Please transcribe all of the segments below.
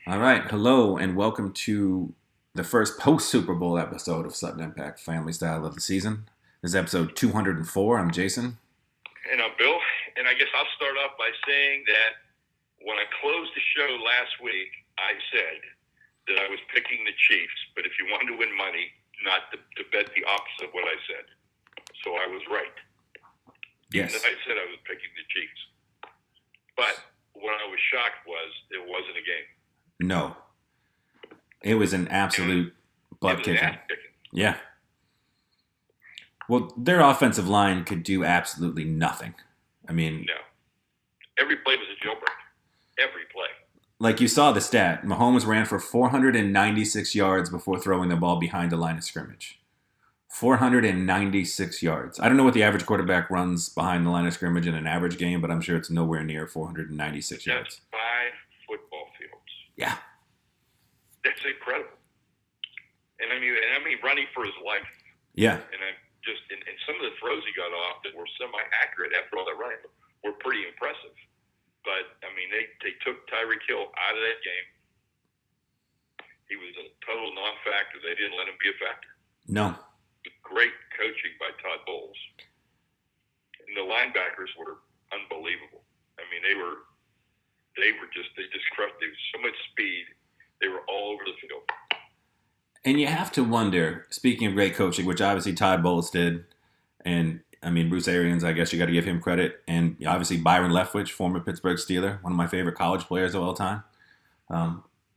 All right, hello, and welcome to the first post Super Bowl episode of Sutton Impact Family Style of the season. This is episode 204. I'm Jason. And I'm Bill. And I guess I'll start off by saying that when I closed the show last week, I said that I was picking the Chiefs, but if you wanted to win money, not to bet the opposite of what I said. So I was right. Yes. I said I was picking the Chiefs. But what I was shocked was it wasn't a game. No. It was an absolute butt kicking. Yeah. Well, their offensive line could do absolutely nothing. I mean, no. Every play was a jailbreak. Every play. Like you saw the stat, Mahomes ran for 496 yards before throwing the ball behind the line of scrimmage. 496 yards. I don't know what the average quarterback runs behind the line of scrimmage in an average game, but I'm sure it's nowhere near 496 yards. That's 5 football fields. Yeah. That's incredible. And I mean running for his life. Yeah. And and some of the throws he got off that were semi-accurate after all that running were pretty impressive. But, I mean, they took Tyreek Hill out of that game. He was a total non-factor. They didn't let him be a factor. No. Great coaching by Todd Bowles. And the linebackers were unbelievable. I mean, they just crushed. There was so much speed. They were all over the field. And you have to wonder, speaking of great coaching, which obviously Todd Bowles did, and I mean, Bruce Arians, I guess you got to give him credit. And obviously Byron Leftwich, former Pittsburgh Steeler, one of my favorite college players of all time,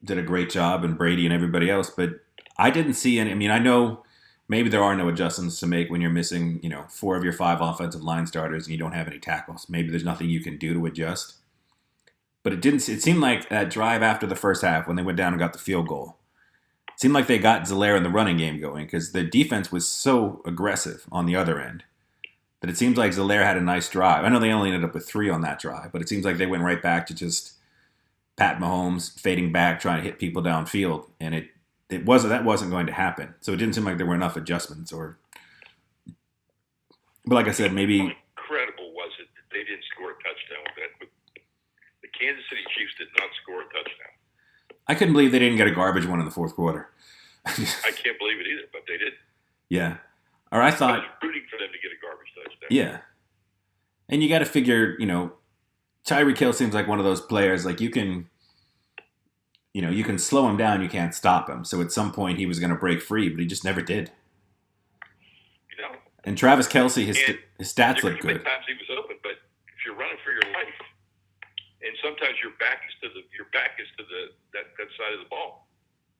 did a great job, and Brady and everybody else. But I didn't see any. I mean, I know maybe there are no adjustments to make when you're missing, 4 of your 5 offensive line starters and you don't have any tackles. Maybe there's nothing you can do to adjust. But it seemed like that drive after the first half when they went down and got the field goal, it seemed like they got Zellaire in the running game going because the defense was so aggressive on the other end. But it seems like Zellaire had a nice drive. I know they only ended up with 3 on that drive, but it seems like they went right back to just Pat Mahomes fading back, trying to hit people downfield, and that wasn't going to happen. So it didn't seem like there were enough adjustments. But like I said, maybe how incredible was it that they didn't score a touchdown with that? But the Kansas City Chiefs did not score a touchdown. I couldn't believe they didn't get a garbage one in the fourth quarter. I can't believe it either, but they did. Yeah. Or I thought I was rooting for them to get a garbage touchdown. Yeah. And you got to figure, Tyreek Hill seems like one of those players, like you can slow him down, you can't stop him. So at some point he was going to break free, but he just never did. And Travis Kelce, his stats look good. Times he was open, but if you're running for your life, and sometimes your back is to that side of the ball.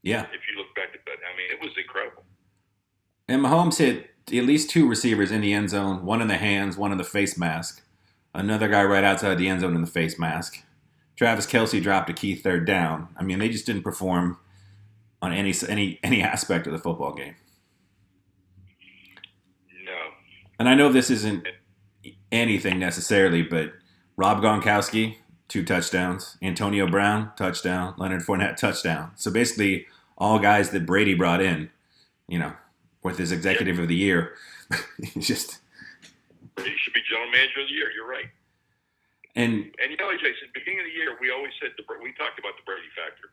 Yeah. If you look back at that, I mean, it was incredible. And Mahomes hit at least 2 receivers in the end zone, one in the hands, one in the face mask. Another guy right outside the end zone in the face mask. Travis Kelce dropped a key third down. I mean, they just didn't perform on any aspect of the football game. No. And I know this isn't anything necessarily, but Rob Gronkowski, 2 touchdowns. Antonio Brown, touchdown. Leonard Fournette, touchdown. So basically all guys that Brady brought in, with his executive of the year. Just Brady should be general manager of the year. You're right. And Jason, beginning of the year, we always said we talked about the Brady factor,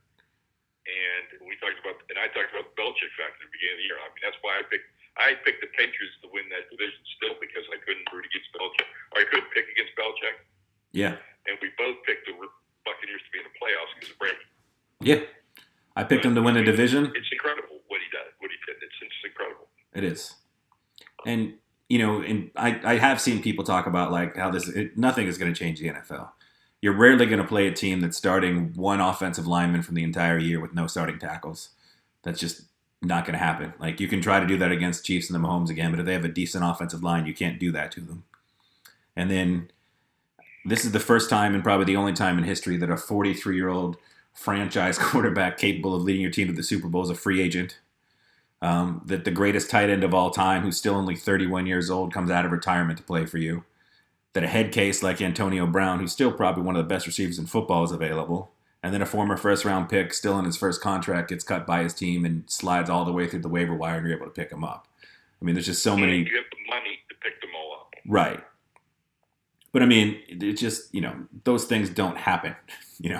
and I talked about the Belichick factor at the beginning of the year. I mean, that's why I picked the Patriots to win that division still because I couldn't root against Belichick, or I couldn't pick against Belichick. Yeah. And we both picked the Buccaneers to be in the playoffs because of Brady. Yeah. I picked him to win the division. It's incredible what he did. It's just incredible. It is. And, and I have seen people talk about like how nothing is going to change the NFL. You're rarely going to play a team that's starting 1 offensive lineman from the entire year with no starting tackles. That's just not going to happen. Like you can try to do that against Chiefs and the Mahomes again, but if they have a decent offensive line, you can't do that to them. And then this is the first time and probably the only time in history that a 43-year-old franchise quarterback capable of leading your team to the Super Bowl is a free agent. That the greatest tight end of all time, who's still only 31 years old, comes out of retirement to play for you. That a head case like Antonio Brown, who's still probably one of the best receivers in football, is available. And then a former first-round pick, still in his first contract, gets cut by his team and slides all the way through the waiver wire and you're able to pick him up. I mean, there's just so many... You have the money to pick them all up. Right. But I mean, it's just, those things don't happen, No.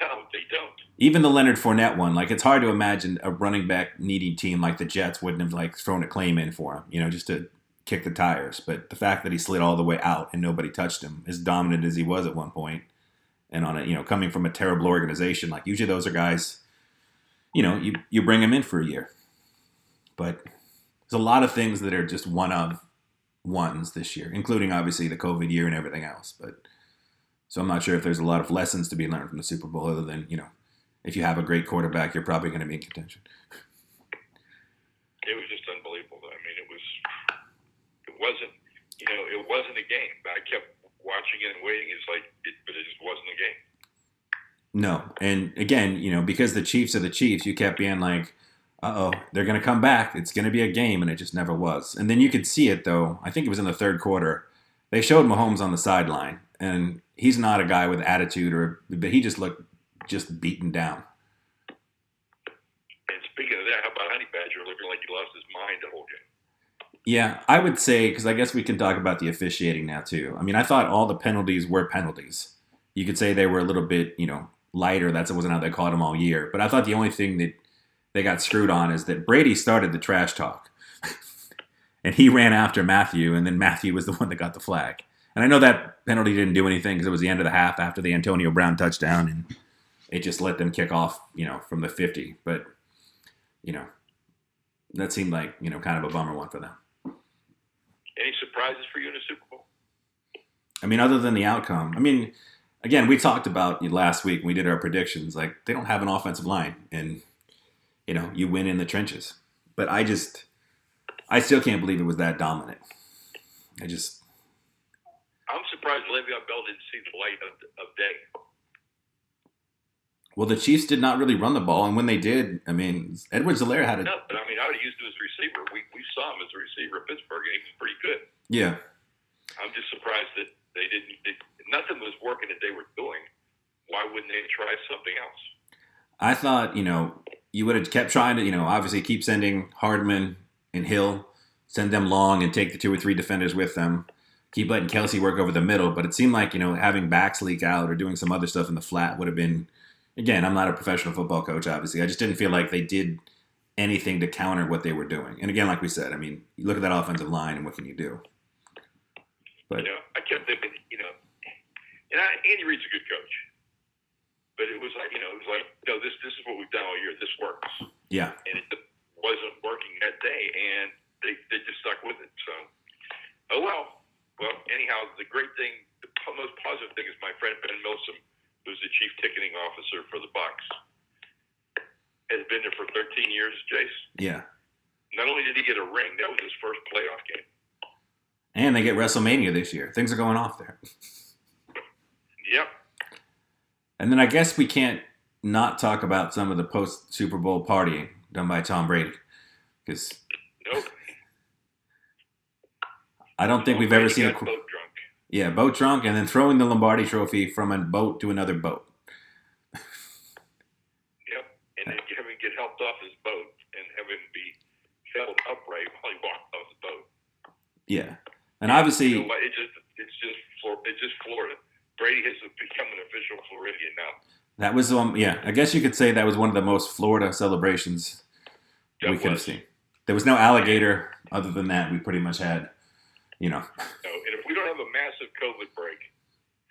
No, they don't. Even the Leonard Fournette one, like it's hard to imagine a running back needy team like the Jets wouldn't have like thrown a claim in for him, just to kick the tires. But the fact that he slid all the way out and nobody touched him, as dominant as he was at one point, and on it, coming from a terrible organization, like usually those are guys, you bring them in for a year. But there's a lot of things that are just one of ones this year, including obviously the COVID year and everything else. But so I'm not sure if there's a lot of lessons to be learned from the Super Bowl other than, if you have a great quarterback, you're probably going to be in contention. It was just unbelievable. I mean, it wasn't a game. I kept watching it and waiting. But it just wasn't a game. No. And again, because the Chiefs are the Chiefs, you kept being like, uh-oh, they're going to come back. It's going to be a game, and it just never was. And then you could see it, though. I think it was in the third quarter. They showed Mahomes on the sideline, and he's not a guy with attitude, but he just looked beaten down. And speaking of that, how about Honey Badger looking like he lost his mind the whole game? Yeah, I would say, because I guess we can talk about the officiating now, too. I mean, I thought all the penalties were penalties. You could say they were a little bit, lighter. That wasn't how they called them all year. But I thought the only thing that they got screwed on is that Brady started the trash talk. And he ran after Matthew, and then Matthew was the one that got the flag. And I know that penalty didn't do anything because it was the end of the half after the Antonio Brown touchdown, and it just let them kick off, from the 50. But, that seemed like, kind of a bummer one for them. Any surprises for you in the Super Bowl? I mean, other than the outcome. I mean, again, we talked about last week when we did our predictions. Like, they don't have an offensive line, and, you win in the trenches. But I still can't believe it was that dominant. I'm surprised Le'Veon Bell didn't see the light of day. Well, the Chiefs did not really run the ball, and when they did, I mean, Edwards-Helaire had No, but I mean, I would have used him as a receiver. We saw him as a receiver in Pittsburgh, and he was pretty good. Yeah. I'm just surprised that they didn't. Nothing was working that they were doing. Why wouldn't they try something else? I thought, you would have kept trying to, obviously keep sending Hardman and Hill, send them long and take the 2 or 3 defenders with them. Keep letting Kelsey work over the middle. But it seemed like, having backs leak out or doing some other stuff in the flat would have been, again, I'm not a professional football coach, obviously. I just didn't feel like they did anything to counter what they were doing. And again, like we said, I mean, you look at that offensive line and what can you do? But I kept thinking, Andy Reid's a good coach. But it was like, no, this is what we've done all year. This works. Yeah. And it wasn't working that day, and they just stuck with it. So, oh well. Well, anyhow, the most positive thing is my friend Ben Milsom, who's the chief ticketing officer for the Bucs, has been there for 13 years, Jace. Yeah. Not only did he get a ring, that was his first playoff game. And they get WrestleMania this year. Things are going off there. Yep. And then I guess we can't not talk about some of the post-Super Bowl partying done by Tom Brady. Because nope. I don't think we've ever seen a... boat drunk. Yeah, boat drunk, and then throwing the Lombardi trophy from a boat to another boat. Yep. And then have him get helped off his boat and have him be held upright while he walked off the boat. Yeah. And obviously... It's just Florida. Brady has become an official Floridian now. That was I guess you could say that was one of the most Florida celebrations we could have seen. There was no alligator. Other than that, we pretty much had, No, and if we don't have a massive COVID break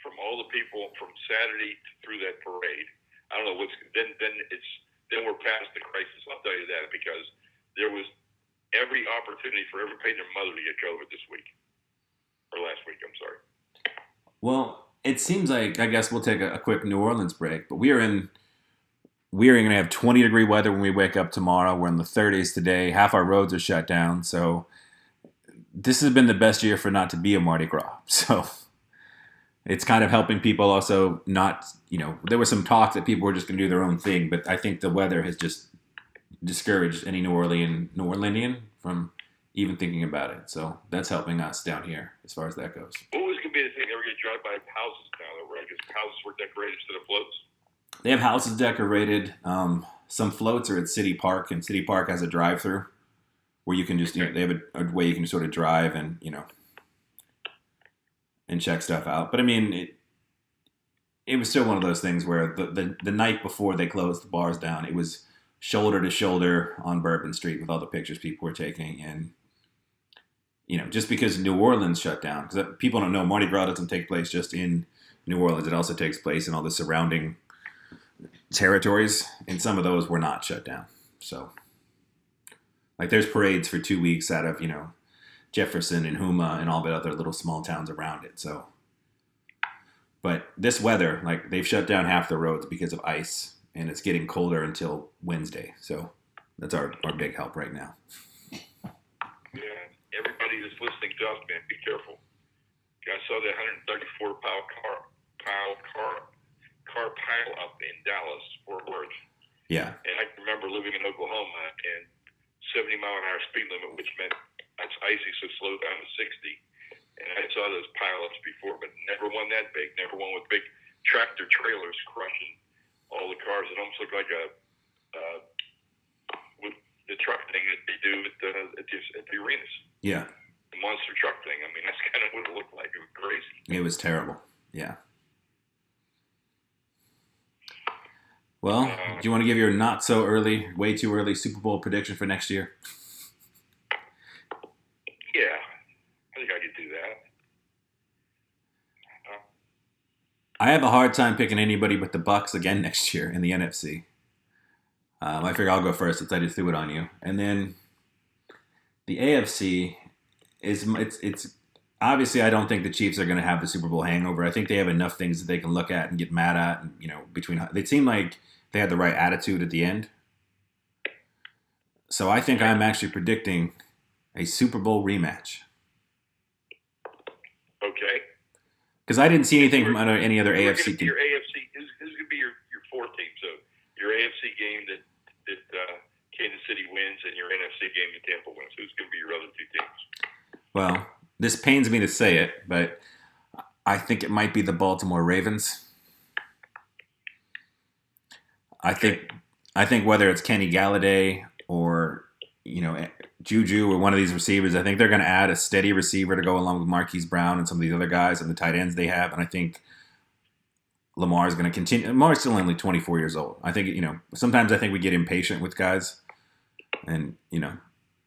from all the people from Saturday through that parade, I don't know then we're past the crisis. I'll tell you that, because there was every opportunity for every patient and mother to get COVID this week or last week. I'm sorry. Well, it seems like, I guess we'll take a quick New Orleans break, but we are going to have 20-degree weather when we wake up tomorrow. We're in the 30s today. Half our roads are shut down. So this has been the best year for not to be a Mardi Gras. So it's kind of helping people also not, there was some talk that people were just going to do their own thing, but I think the weather has just discouraged any New Orleanian from even thinking about it. So that's helping us down here as far as that goes. What was going to be the thing? They were going to drive by houses now, though, right? Because houses were decorated instead of floats. They have houses decorated. Some floats are at City Park, and City Park has a drive-through where you can just, they have a way you can sort of drive and, and check stuff out. But I mean, it was still one of those things where the night before they closed the bars down, it was shoulder to shoulder on Bourbon Street with all the pictures people were taking. And, just because New Orleans shut down, because people don't know, Mardi Gras doesn't take place just in New Orleans. It also takes place in all the surrounding territories, and some of those were not shut down. So, like, there's parades for 2 weeks out of, Jefferson and Houma and all the other little small towns around it. So, but this weather, like, they've shut down half the roads because of ice, and it's getting colder until Wednesday. So that's our big help right now. Yeah, everybody that's listening to us, man, be careful. I saw that 134 car pile up in Dallas, Fort Worth. Yeah. And I remember living in Oklahoma and 70-mile-an-hour speed limit, which meant it's icy, so slow down to 60. And I saw those pileups before, but never one that big. Never one with big tractor trailers crushing all the cars. It almost looked like with the truck thing that they do at the arenas. Yeah. The monster truck thing. I mean, that's kind of what it looked like. It was crazy. It was terrible. Yeah. Well, do you want to give your not so early, way too early Super Bowl prediction for next year? Yeah, I think I could do that. I have a hard time picking anybody but the Bucs again next year in the NFC. I figure I'll go first since I just threw it on you. And then the AFC it's obviously I don't think the Chiefs are going to have the Super Bowl hangover. I think they have enough things that they can look at and get mad at. And, it seemed like they had the right attitude at the end. So I think I'm actually predicting a Super Bowl rematch. Okay. Because I didn't see anything from any other AFC team. Your AFC is going to be your fourth team. So your AFC game that Kansas City wins, and your NFC game that Tampa wins. So it's going to be your other two teams. Well, this pains me to say it, but I think it might be the Baltimore Ravens. I think whether it's Kenny Galladay or Juju or one of these receivers, I think they're going to add a steady receiver to go along with Marquise Brown and some of these other guys and the tight ends they have. And I think Lamar is going to continue. Lamar's still only 24 years old. I think, sometimes I think we get impatient with guys and,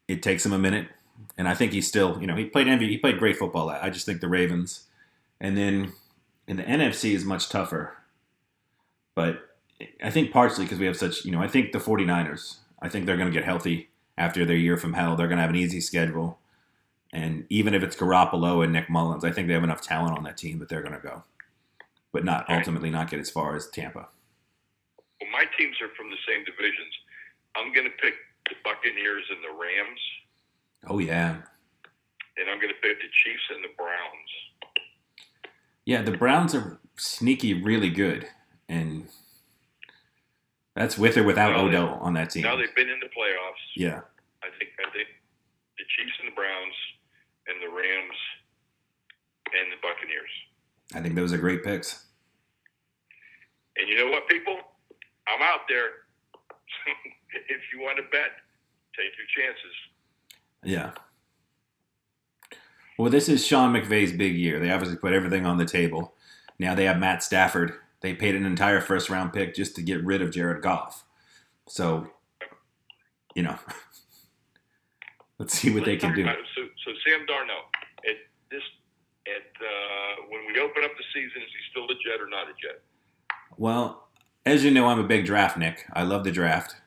it takes him a minute. And I think he's still, he played great football. I just think the Ravens. And then in the NFC is much tougher. But I think partially because we have such, I think the 49ers, I think they're going to get healthy after their year from hell. They're going to have an easy schedule. And even if it's Garoppolo and Nick Mullins, I think they have enough talent on that team that they're going to go. But ultimately not get as far as Tampa. Well, my teams are from the same divisions. I'm going to pick the Buccaneers and the Rams. Oh, yeah. And I'm going to pick the Chiefs and the Browns. Yeah, the Browns are sneaky really good. And that's with or without Odell on that team. Now they've been in the playoffs. Yeah. I think the Chiefs and the Browns and the Rams and the Buccaneers. I think those are great picks. And you know what, people? I'm out there. If you want to bet, take your chances. Yeah. Well, this is Sean McVay's big year. They obviously put everything on the table. Now they have Matt Stafford. They paid an entire first-round pick just to get rid of Jared Goff. So, let's see what they can do. So Sam Darnold, when we open up the season, is he still a Jet or not a Jet? Well, as you know, I'm a big draft Nick. I love the draft.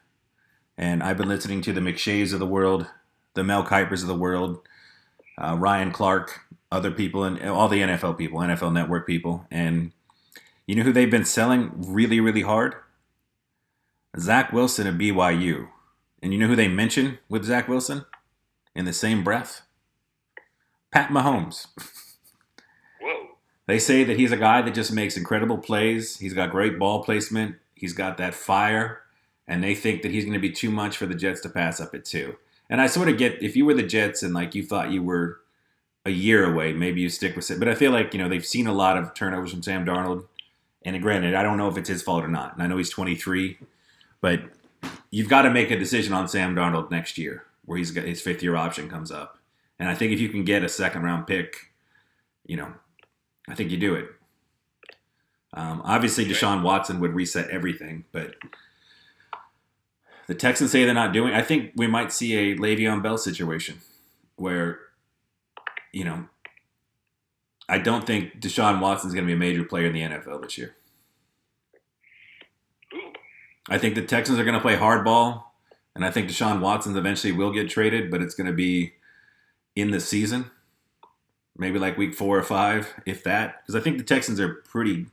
And I've been listening to the McShays of the world, the Mel Kipers of the world, Ryan Clark, other people, and all the NFL people, NFL Network people. And you know who they've been selling really, really hard? Zach Wilson of BYU. And you know who they mention with Zach Wilson in the same breath? Pat Mahomes. Whoa. They say that he's a guy that just makes incredible plays. He's got great ball placement. He's got that fire. And they think that he's going to be too much for the Jets to pass up at 2. And I sort of get, if you were the Jets and you thought you were a year away, maybe you stick with it. But I feel like, they've seen a lot of turnovers from Sam Darnold. And granted, I don't know if it's his fault or not. And I know he's 23. But you've got to make a decision on Sam Darnold next year where he's got his 5th-year option comes up. And I think if you can get a second-round pick, I think you do it. Obviously, Okay. Deshaun Watson would reset everything, but the Texans say they're not doing. I think we might see a Le'Veon Bell situation where, you know, I don't think Deshaun Watson's going to be a major player in the NFL this year. Ooh. I think the Texans are going to play hardball, and I think Deshaun Watson eventually will get traded, but it's going to be in the season, maybe like week 4 or 5, if that. Because I think the Texans are pretty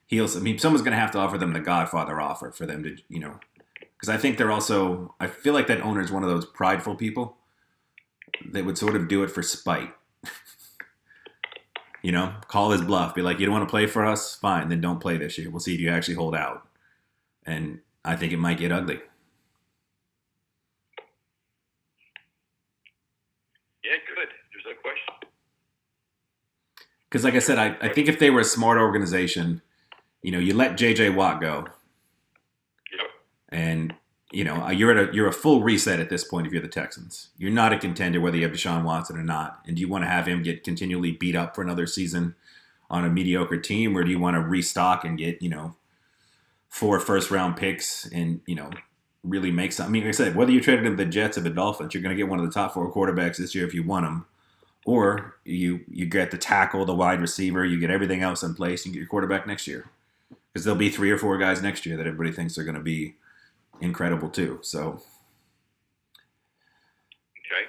heels. I mean, someone's going to have to offer them the Godfather offer for them to, because I think they're also. I feel like that owner is one of those prideful people that would sort of do it for spite. Call his bluff. Be like, you don't want to play for us? Fine, then don't play this year. We'll see if you actually hold out. And I think it might get ugly. Yeah, good. There's no question. Because, like I said, I think if they were a smart organization, you let J.J. Watt go, Yep. and you're a full reset at this point if you're the Texans. You're not a contender whether you have Deshaun Watson or not. And do you want to have him get continually beat up for another season on a mediocre team, or do you want to restock and get 4 first-round picks and really make something? I mean, like I said, whether you traded him to the Jets or the Dolphins, you're going to get one of the top 4 quarterbacks this year if you want him. Or you get the tackle, the wide receiver, you get everything else in place, you get your quarterback next year. Because there'll be 3 or 4 guys next year that everybody thinks are going to be incredible too. So, Okay.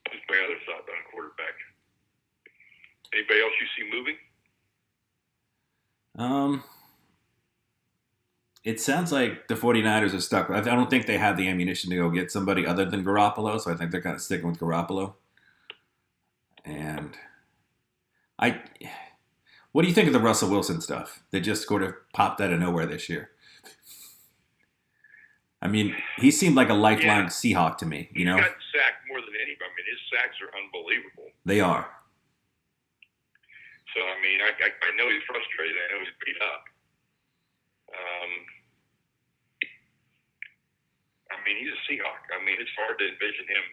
What's my other thought on a quarterback? Anybody else you see moving? it sounds like the 49ers are stuck. I don't think they have the ammunition to go get somebody other than Garoppolo, so I think they're kind of sticking with Garoppolo. And I, what do you think of the Russell Wilson stuff that just sort of popped out of nowhere this year? I mean, he seemed like a lifelong Seahawk to me. He's got sacked more than anybody. I mean, his sacks are unbelievable. They are. So, I mean, I know he's frustrated. I know he's beat up. I mean, he's a Seahawk. I mean, it's hard to envision him.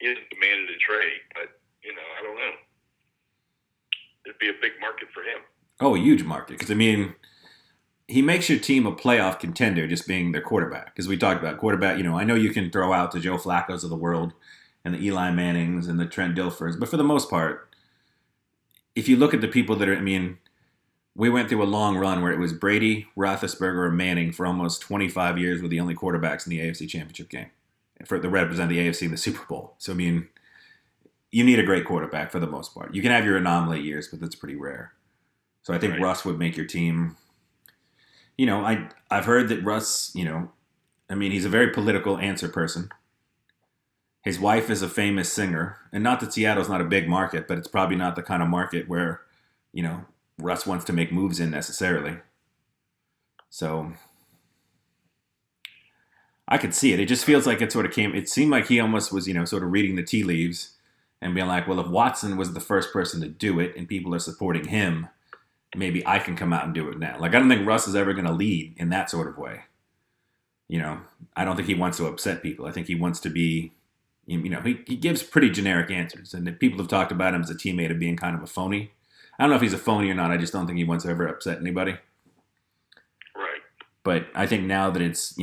He hasn't demanded a trade, but, I don't know. It'd be a big market for him. Oh, a huge market. Because, I mean, he makes your team a playoff contender just being their quarterback. Because we talked about quarterback. I know you can throw out the Joe Flacco's of the world and the Eli Mannings and the Trent Dilfers. But for the most part, if you look at the people that are, I mean, we went through a long run where it was Brady, Roethlisberger, and Manning for almost 25 years were the only quarterbacks in the AFC Championship game for the represent the AFC in the Super Bowl. So, I mean, you need a great quarterback for the most part. You can have your anomaly years, but that's pretty rare. So I think Right. Russ would make your team. I've heard that Russ, I mean, he's a very political answer person. His wife is a famous singer, and not that Seattle's not a big market, but it's probably not the kind of market where, Russ wants to make moves in necessarily. So I could see it. It just feels like it sort of came. It seemed like he almost was, sort of reading the tea leaves and being like, well, if Watson was the first person to do it and people are supporting him, maybe I can come out and do it now. Like, I don't think Russ is ever going to lead in that sort of way. I don't think he wants to upset people. I think he wants to be, he gives pretty generic answers. And people have talked about him as a teammate of being kind of a phony. I don't know if he's a phony or not. I just don't think he wants to ever upset anybody. Right. But I think now that it's,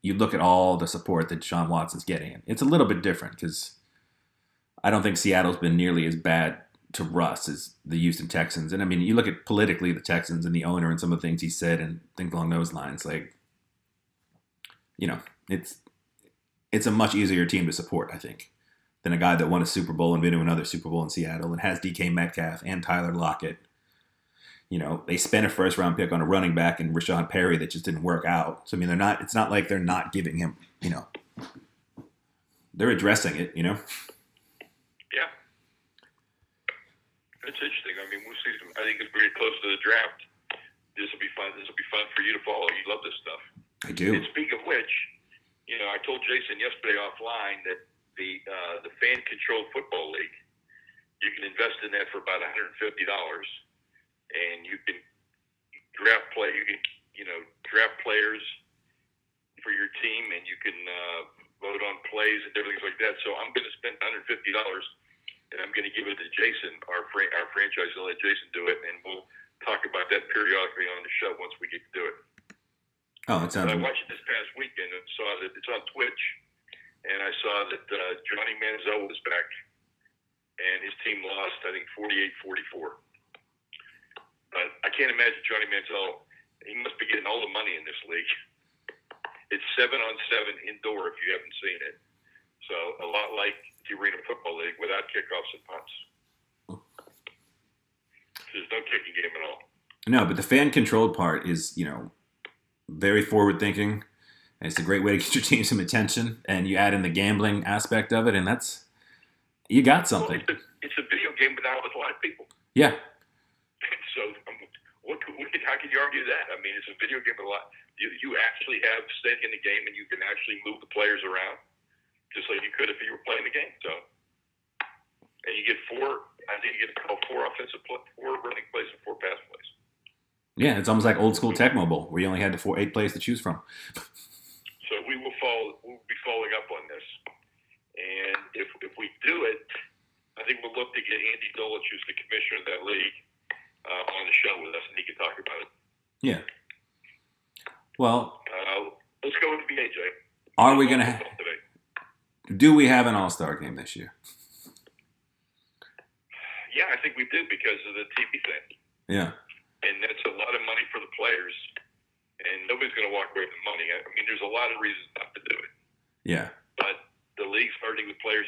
you look at all the support that Deshaun Watson's getting, it's a little bit different because I don't think Seattle's been nearly as bad to Russ as the Houston Texans. And I mean, you look at politically the Texans and the owner and some of the things he said and things along those lines, like, it's a much easier team to support, I think, than a guy that won a Super Bowl and been to another Super Bowl in Seattle and has DK Metcalf and Tyler Lockett. They spent a first round pick on a running back and Rashawn Perry that just didn't work out. So I mean, it's not like they're not giving him, they're addressing it, Yeah. It's interesting. I mean, we'll see some. I think it's pretty close to the draft. This will be fun. This will be fun for you to follow. You love this stuff. I do. And speak of which, I told Jason yesterday offline that the fan-controlled football league, you can invest in that for about $150, and you can draft draft players for your team, and you can vote on plays and different things like that. So I'm going to spend $150 and I'm going to give it to Jason, our franchise, and let Jason do it, and we'll talk about that periodically on the show once we get to do it. Oh, it sounds. But I watched it this past weekend and saw that it's on Twitch, and I saw that Johnny Manziel was back, and his team lost, I think, 48-44. But I can't imagine Johnny Manziel. He must be getting all the money in this league. It's 7-on-7 indoor if you haven't seen it. So a lot like the Arena Football League without kickoffs and punts. There's no kicking game at all. No, but the fan-controlled part is, very forward-thinking. And it's a great way to get your team some attention. And you add in the gambling aspect of it, and you got something. Well, it's a video game without with live people. Yeah. So how can you argue that? I mean, it's a video game with a lot. You actually have stake in the game, and you can actually move the players around, just like you could if you were playing the game. So, and you get four. I think you get to call four running plays, and 4 pass plays. Yeah, it's almost like old school Tecmo Bowl, where you only had 8 plays to choose from. So we'll be following up on this, and if we do it, I think we'll look to get Andy Dolich, who's the commissioner of that league, on the show with us, and he can talk about it. Yeah. Well, let's go with AJ. Are we gonna? Do we have an All-Star game this year? Yeah, I think we do because of the TV thing. Yeah. And that's a lot of money for the players, and nobody's going to walk away with money. I mean, there's a lot of reasons not to do it. Yeah. But the league's hurting. The players.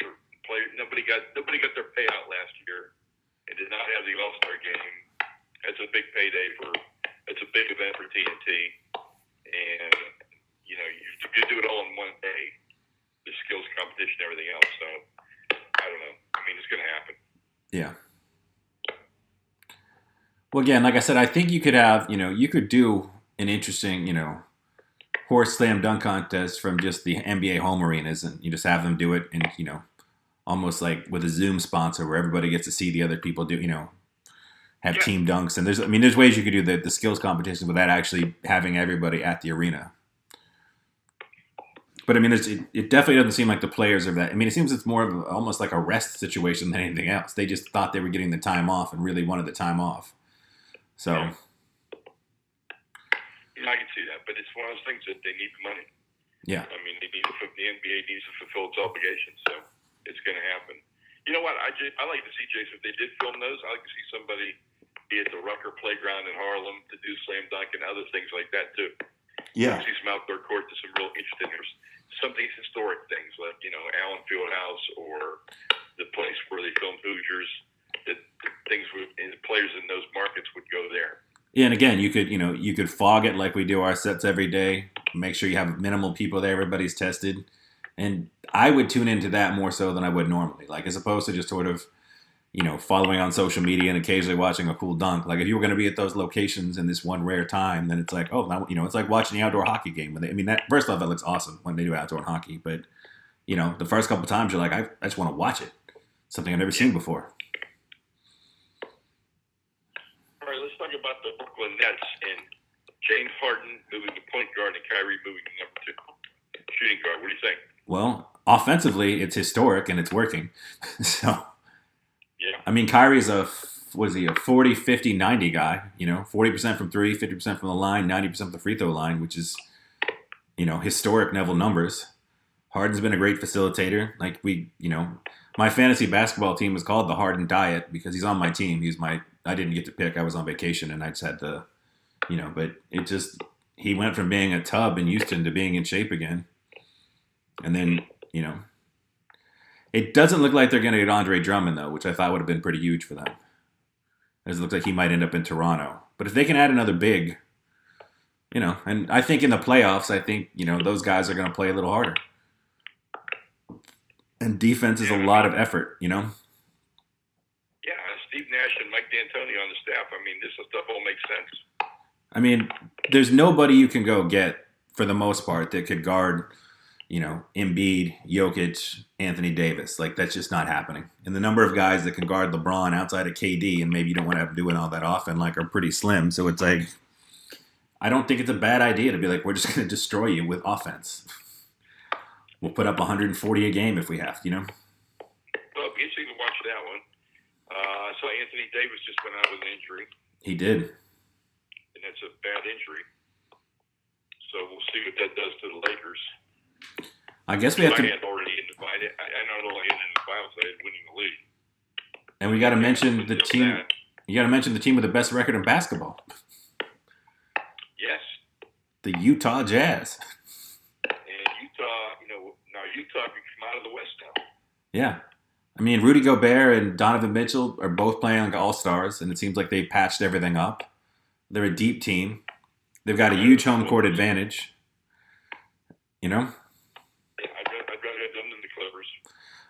Nobody got their payout last year, and did not have the All-Star game. That's a big payday it's a big event for TNT, and you do it all in one day. The skills competition, everything else. So I don't know. I mean, it's going to happen. Yeah. Well, again, like I said, I think you could have, you could do an interesting, horse slam dunk contest from just the NBA home arenas, and you just have them do it, and almost like with a Zoom sponsor where everybody gets to see the other people do, have team dunks, and there's ways you could do the skills competition without actually having everybody at the arena. But I mean, it definitely doesn't seem like the players are that. I mean, it seems it's more of almost like a rest situation than anything else. They just thought they were getting the time off and really wanted the time off. So, I can see that, but it's one of those things that they need the money. Yeah. I mean, the NBA needs to fulfill its obligations, so it's going to happen. You know what? I like to see, Jason, if they did film those, I like to see somebody be at the Rucker Playground in Harlem to do slam dunk and other things like that too. Yeah. See some outdoor courts to some real interesting, some of these historic things like Allen Fieldhouse or the place where they filmed Hoosiers. That things and the players in those markets would go there. Yeah, and again, you could fog it like we do our sets every day. Make sure you have minimal people there, everybody's tested, and I would tune into that more so than I would normally. Like as opposed to just sort of, following on social media and occasionally watching a cool dunk. Like if you were going to be at those locations in this one rare time, then it's like, oh, now, it's like watching the outdoor hockey game. That first off, that looks awesome when they do outdoor hockey, but the first couple times you're like, I just want to watch it. Something I've never seen before. All right, let's talk about the Brooklyn Nets and James Harden moving to point guard and Kyrie moving to number 2 shooting guard. What do you think? Well, offensively, it's historic and it's working. So. Yeah. I mean, Kyrie's a 40, 50, 90 guy, 40% from 3, 50% from the line, 90% from the free throw line, which is, historic level numbers. Harden's been a great facilitator. Like my fantasy basketball team was called the Harden Diet because he's on my team. I didn't get to pick. I was on vacation and I just had to, but he went from being a tub in Houston to being in shape again. And then, it doesn't look like they're going to get Andre Drummond, though, which I thought would have been pretty huge for them. It looks like he might end up in Toronto. But if they can add another big, and I think in the playoffs, those guys are going to play a little harder. And defense is a lot of effort, Yeah, Steve Nash and Mike D'Antoni on the staff. I mean, this stuff all makes sense. I mean, there's nobody you can go get, for the most part, that could guard Embiid, Jokic, Anthony Davis. Like, that's just not happening. And the number of guys that can guard LeBron outside of KD, and maybe you don't want to have to do it all that often, are pretty slim. So it's like, I don't think it's a bad idea to be like, we're just going to destroy you with offense. We'll put up 140 a game if we have to, Well, it'll be interesting to watch that one. also, Anthony Davis just went out with an injury. He did. And that's a bad injury. So we'll see what that does to the Lakers. I guess we have to. I had already in the final. I not only in the finals, I had winning the league. And we got to mention the team. You got to mention the team with the best record in basketball. Yes. The Utah Jazz. And Utah, now Utah can come out of the West now. Yeah. I mean, Rudy Gobert and Donovan Mitchell are both playing like all-stars, and it seems like they patched everything up. They're a deep team. They've got a huge home court advantage. You know? Yeah, I'd rather have them than the Clippers.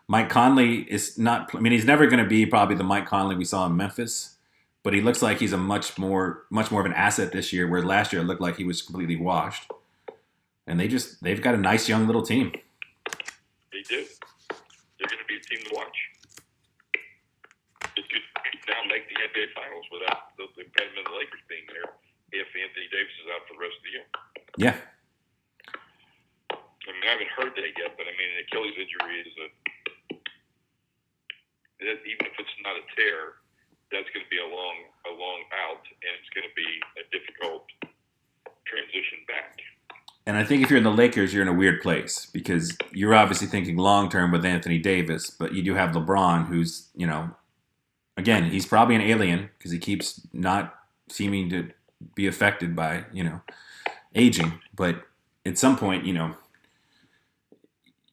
Mike Conley is not... I mean, he's never going to be probably the Mike Conley we saw in Memphis, but he looks like he's a much more of an asset this year, whereas last year it looked like he was completely washed. And they've got a nice young little team. They do. They're going to be a team to watch. It could now make the NBA Finals without the impediment of the Lakers being there if Anthony Davis is out for the rest of the year. Yeah. I mean, I haven't heard that yet, but I mean, an Achilles injury is even if it's not a tear, that's going to be a long out, and it's going to be a difficult transition back. And I think if you're in the Lakers, you're in a weird place because you're obviously thinking long-term with Anthony Davis, but you do have LeBron who's, again, he's probably an alien because he keeps not seeming to be affected by, aging. But at some point,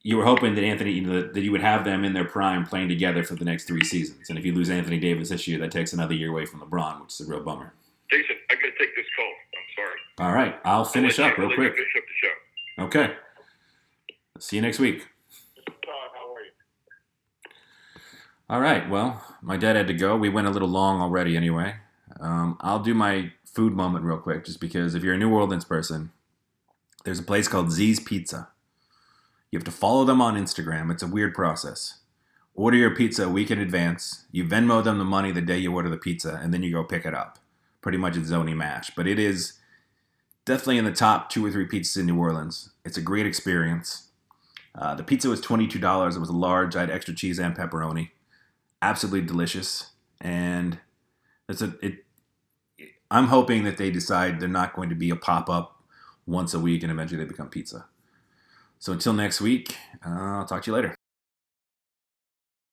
you were hoping that that you would have them in their prime playing together for the next 3 seasons. And if you lose Anthony Davis this year, that takes another year away from LeBron, which is a real bummer. Jason, I got to take this call. I'm sorry. All right. I'll finish up real quick. Finish up the show. Okay. See you next week. How are you? All right. Well, my dad had to go. We went a little long already anyway. I'll do my food moment real quick just because if you're a New Orleans person, there's a place called Z's Pizza. You have to follow them on Instagram. It's a weird process. Order your pizza a week in advance. You Venmo them the money the day you order the pizza, and then you go pick it up. Pretty much it's Zoni Mash. But it is definitely in the top 2 or 3 pizzas in New Orleans. It's a great experience. The pizza was $22. It was a large. I had extra cheese and pepperoni. Absolutely delicious. And I'm hoping that they decide they're not going to be a pop-up once a week and eventually they become pizza. So until next week, I'll talk to you later.